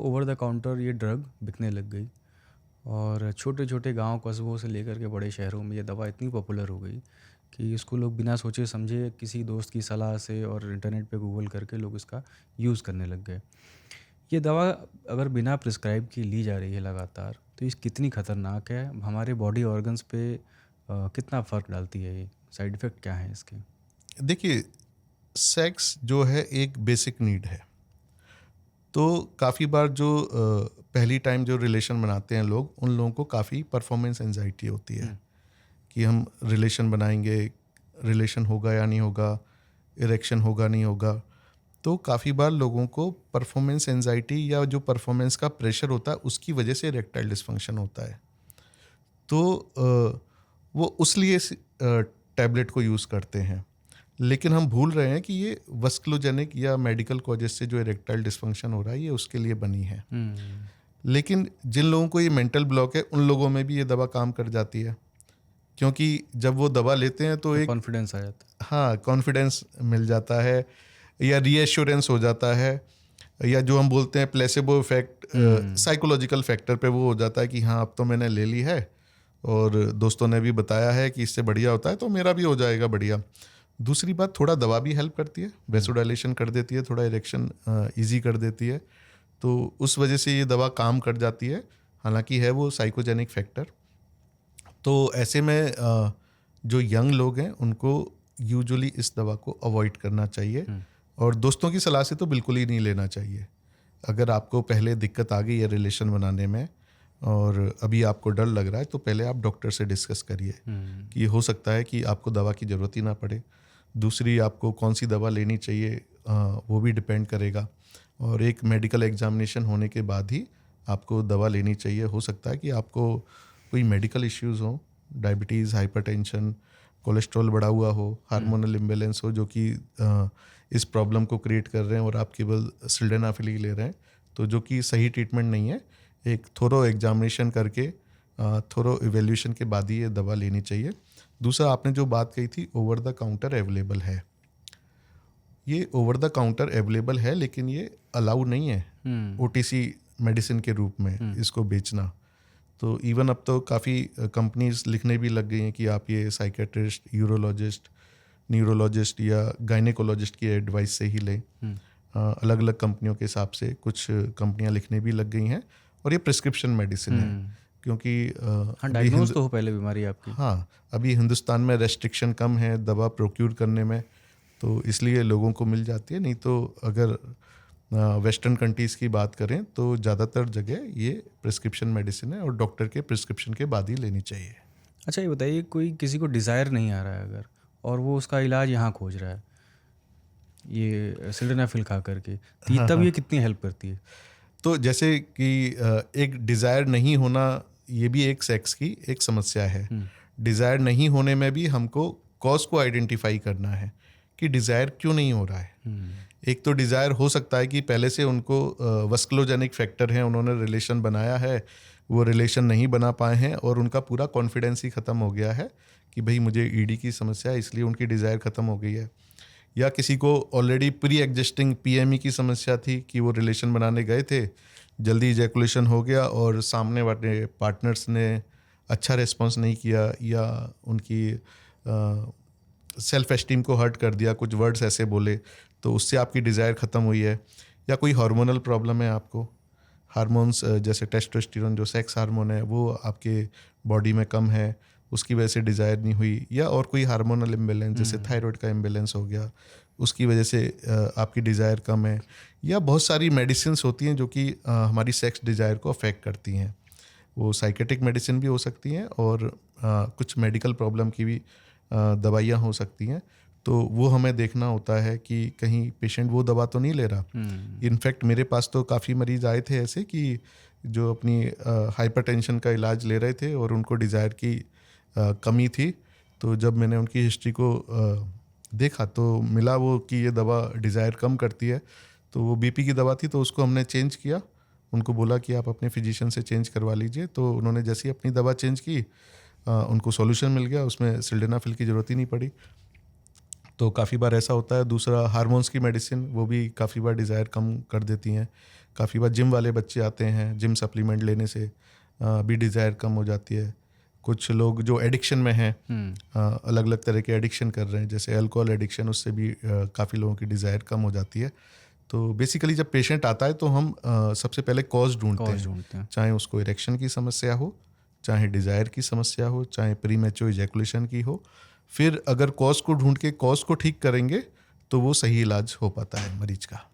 Over the counter ये drug बिकने लग गई और छोटे छोटे गांव कस्बों से लेकर के बड़े शहरों में ये दवा इतनी पॉपुलर हो गई कि इसको लोग बिना सोचे समझे किसी दोस्त की सलाह से और इंटरनेट पे गूगल करके लोग इसका यूज़ करने लग गए। ये दवा अगर बिना प्रिस्क्राइब की ली जा रही है लगातार तो ये कितनी खतरनाक है, हमारे बॉडी ऑर्गन्स पे कितना फ़र्क डालती है, ये साइड इफ़ेक्ट क्या है इसके? देखिए, सेक्स जो है एक बेसिक नीड है। तो काफ़ी बार जो पहली टाइम जो रिलेशन बनाते हैं लोग, उन लोगों को काफ़ी परफॉर्मेंस एंजाइटी होती है हुँ, कि हम रिलेशन बनाएंगे, रिलेशन होगा या नहीं होगा, इरेक्शन होगा नहीं होगा। तो काफ़ी बार लोगों को परफॉर्मेंस एंजाइटी या जो परफॉर्मेंस का प्रेशर होता है उसकी वजह से इरेक्टाइल डिस्फंक्शन होता है। तो वो उस लिए टैबलेट को यूज़ करते हैं। लेकिन हम भूल रहे हैं कि ये वस्कुलोजेनिक या मेडिकल कॉजेज से जो इरेक्टाइल डिस्फंक्शन हो रहा है ये उसके लिए बनी है। हुँ, लेकिन जिन लोगों को ये मेंटल ब्लॉक है उन लोगों में भी ये दवा काम कर जाती है, क्योंकि जब वो दवा लेते हैं तो तो एक, कॉन्फिडेंस आ जाता है। हाँ, कॉन्फिडेंस मिल जाता है या रीएश्योरेंस हो जाता है, या जो हम बोलते हैं प्लेसिबो इफेक्ट, हुँ, साइकोलॉजिकल फैक्टर पे वो हो जाता है कि हाँ अब तो मैंने ले ली है और दोस्तों ने भी बताया है कि इससे बढ़िया होता है तो मेरा भी हो जाएगा बढ़िया। दूसरी बात, थोड़ा दवा भी हेल्प करती है, हुँ। वेसोडाइलेशन कर देती है, थोड़ा इरेक्शन इजी कर देती है। तो उस वजह से ये दवा काम कर जाती है, हालांकि है वो साइकोजेनिक फैक्टर। तो ऐसे में जो यंग लोग हैं उनको यूजुअली इस दवा को अवॉइड करना चाहिए, हुँ, और दोस्तों की सलाह से तो बिल्कुल ही नहीं लेना चाहिए। अगर आपको पहले दिक्कत आ गई है रिलेशन बनाने में और अभी आपको डर लग रहा है तो पहले आप डॉक्टर से डिस्कस करिए हुँ, कि हो सकता है कि आपको दवा की ज़रूरत ही ना पड़े। दूसरी, आपको कौन सी दवा लेनी चाहिए वो भी डिपेंड करेगा, और एक मेडिकल एग्जामिनेशन होने के बाद ही आपको दवा लेनी चाहिए। हो सकता है कि आपको कोई मेडिकल इश्यूज़ हो, डायबिटीज़, हाइपरटेंशन, कोलेस्ट्रॉल बढ़ा हुआ हो, हुँ, हार्मोनल इम्बैलेंस हो जो कि इस प्रॉब्लम को क्रिएट कर रहे हैं, और आप केवल सिल्डेनाफिल ले रहे हैं, तो जो कि सही ट्रीटमेंट नहीं है। एक थोरो एग्जामिनेशन करके, थोरो इवेल्यूशन के बाद ही ये दवा लेनी चाहिए। दूसरा, आपने जो बात कही थी ओवर द काउंटर अवेलेबल है, ये ओवर द काउंटर अवेलेबल है लेकिन ये अलाउड नहीं है हुँ, ओटीसी मेडिसिन के रूप में हुँ, इसको बेचना। तो इवन अब तो काफ़ी कंपनीज लिखने भी लग गई हैं कि आप ये साइकेट्रिस्ट, यूरोलॉजिस्ट, न्यूरोलॉजिस्ट या गायनेकोलॉजिस्ट की एडवाइस से ही लें। हुँ, अलग अलग कंपनियों के हिसाब से कुछ कंपनियां लिखने भी लग गई हैं, और ये प्रिस्क्रिप्शन मेडिसिन है, हुँ। क्योंकि हाँ, अभी डायग्नोज़ तो हो पहले बीमारी आपकी। हाँ, अभी हिंदुस्तान में रेस्ट्रिक्शन कम है दवा प्रोक्यूर करने में, तो इसलिए लोगों को मिल जाती है। नहीं तो अगर वेस्टर्न कंट्रीज़ की बात करें तो ज़्यादातर जगह ये प्रिस्क्रिप्शन मेडिसिन है और डॉक्टर के प्रिस्क्रिप्शन के बाद ही लेनी चाहिए। अच्छा ये बताइए, कोई किसी को डिज़ायर नहीं आ रहा है अगर, और वो उसका इलाज यहाँ खोज रहा है, ये सिल्डेनाफिल खा करके, ती हाँ, तब हाँ। ये कितनी हेल्प करती है? तो जैसे कि एक डिज़ायर नहीं होना, ये भी एक सेक्स की एक समस्या है। हुँ, डिज़ायर नहीं होने में भी हमको कॉज को आइडेंटिफाई करना है कि डिज़ायर क्यों नहीं हो रहा है। हुँ, एक तो डिज़ायर हो सकता है कि पहले से उनको वस्कुलोजेनिक फैक्टर है, उन्होंने रिलेशन बनाया है, वो रिलेशन नहीं बना पाए हैं और उनका पूरा कॉन्फिडेंस ही ख़त्म हो गया है कि भाई मुझे ईडी की समस्या है, इसलिए उनकी डिज़ायर ख़त्म हो गई है। या किसी को ऑलरेडी प्री एग्जिस्टिंग पीएमई की समस्या थी कि वो रिलेशन बनाने गए थे, जल्दी इजैकुलेशन हो गया और सामने वाले पार्टनर्स ने अच्छा रिस्पॉन्स नहीं किया, या उनकी सेल्फ एस्टीम को हर्ट कर दिया, कुछ वर्ड्स ऐसे बोले, तो उससे आपकी डिज़ायर ख़त्म हुई है। या कोई हार्मोनल प्रॉब्लम है आपको, हार्मोन्स जैसे टेस्टोस्टेरोन जो सेक्स हार्मोन है वो आपके बॉडी में कम है, उसकी वजह से डिज़ायर नहीं हुई। या और कोई हार्मोनल इम्बैलेंस जैसे हुँ, थायराइड का इम्बैलेंस हो गया, उसकी वजह से आपकी डिज़ायर कम है। या बहुत सारी मेडिसिन्स होती हैं जो कि हमारी सेक्स डिज़ायर को अफेक्ट करती हैं। वो साइकेट्रिक मेडिसिन भी हो सकती हैं और कुछ मेडिकल प्रॉब्लम की भी दवाइयाँ हो सकती हैं। तो वो हमें देखना होता है कि कहीं पेशेंट वो दवा तो नहीं ले रहा। हुँ, इनफैक्ट मेरे पास तो काफ़ी मरीज़ आए थे ऐसे कि जो अपनी हाइपरटेंशन का इलाज ले रहे थे और उनको डिज़ायर की कमी थी। तो जब मैंने उनकी हिस्ट्री को देखा तो मिला वो कि ये दवा डिज़ायर कम करती है। तो वो बीपी की दवा थी तो उसको हमने चेंज किया। उनको बोला कि आप अपने फिजिशियन से चेंज करवा लीजिए। तो उन्होंने जैसे ही अपनी दवा चेंज की, उनको सॉल्यूशन मिल गया, उसमें सिल्डेनाफिल की ज़रूरत ही नहीं पड़ी। तो काफ़ी बार ऐसा होता है। दूसरा, हार्मोन्स की मेडिसिन वो भी काफ़ी बार डिज़ायर कम कर देती हैं। काफ़ी बार जिम वाले बच्चे आते हैं, जिम सप्लीमेंट लेने से भी डिज़ायर कम हो जाती है। कुछ लोग जो एडिक्शन में हैं, अलग अलग तरह के एडिक्शन कर रहे हैं, जैसे अल्कोहल एडिक्शन, उससे भी काफ़ी लोगों की डिज़ायर कम हो जाती है। तो बेसिकली जब पेशेंट आता है तो हम सबसे पहले कॉज ढूंढते हैं, चाहे उसको इरेक्शन की समस्या हो, चाहे डिज़ायर की समस्या हो, चाहे प्रीमैच्योर इजैकुलेशन की हो। फिर अगर कॉज को ढूंढ के कॉज को ठीक करेंगे तो वो सही इलाज हो पाता है मरीज का।